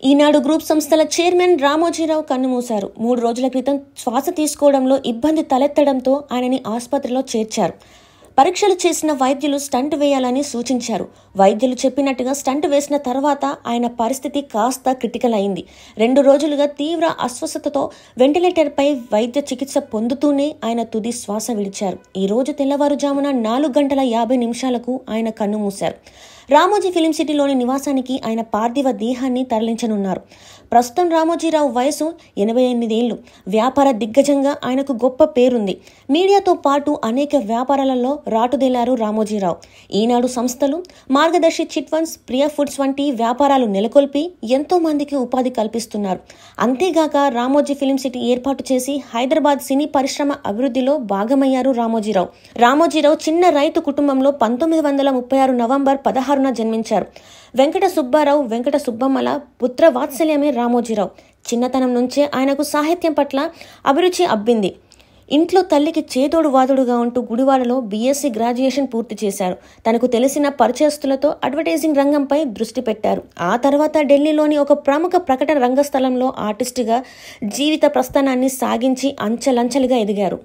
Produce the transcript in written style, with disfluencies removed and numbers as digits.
ఈనాడు group సంస్థల chairman Ramoji Rao కన్నుమూశారు. 3 రోజుల క్రితం శ్వాస తీసుకోవడంలో ఇబ్బంది తలెత్తడంతో ఆయనని ఆసుపత్రిలో చేర్చారు. పరీక్షలు చేసిన వైద్యులు స్టంట్ వేయాలని సూచించారు. వైద్యులు చెప్పినట్టుగా స్టంట్ వేసిన తర్వాత ఆయన పరిస్థితి కాస్త క్రిటికల్ అయింది. 2 రోజులుగా తీవ్ర అస్వస్థతతో వెంటిలేటర్పై వైద్య చికిత్స పొందుతూనే ఆయన తుది శ్వాస విడిచారు. ఈ రోజు తెల్లవారుజామున 4:50 ఆయన కన్నుమూశారు. రామోజీ ఫిలిం సిటీలోని నివాసానికి ఆయన పార్థివ దేహాన్ని తరలించనున్నారు. ప్రస్తుతం రామోజీరావు వయసు 88 ఏళ్లు. వ్యాపార దిగ్గజంగా ఆయనకు గొప్ప పేరుంది. మీడియాతో పాటు అనేక వ్యాపారాలలో రాటుదేలారు రామోజీరావు. ఈనాడు సంస్థలు, మార్గదర్శి చిట్ ఫండ్స్, ప్రియా ఫుడ్స్ వంటి వ్యాపారాలు నెలకొల్పి ఎంతో మందికి ఉపాధి కల్పిస్తున్నారు. అంతేగాక రామోజీ ఫిలిం సిటీ ఏర్పాటు చేసి హైదరాబాద్ సినీ పరిశ్రమ అభివృద్ధిలో భాగమయ్యారు రామోజీరావు. రామోజీరావు చిన్న రైతు కుటుంబంలో 1936 నవంబర్ 16న జన్మించారు. వెంకట సుబ్బారావు, వెంకట సుబ్బమ్మల పుత్ర వాత్సల్యమే రామోజీరావు. చిన్నతనం నుంచే ఆయనకు సాహిత్యం పట్ల అభిరుచి అబ్బింది. ఇంట్లో తల్లికి చేదోడు వాదుడుగా ఉంటూ గుడివాడలో BSc గ్రాడ్యుయేషన్ పూర్తి చేశారు. తనకు తెలిసిన పరిచయస్తులతో అడ్వర్టైజింగ్ రంగంపై దృష్టి పెట్టారు. ఆ తర్వాత ఢిల్లీలోని ఒక ప్రముఖ ప్రకటన రంగస్థలంలో ఆర్టిస్టుగా జీవిత ప్రస్థానాన్ని సాగించి అంచెలంచెలుగా ఎదిగారు.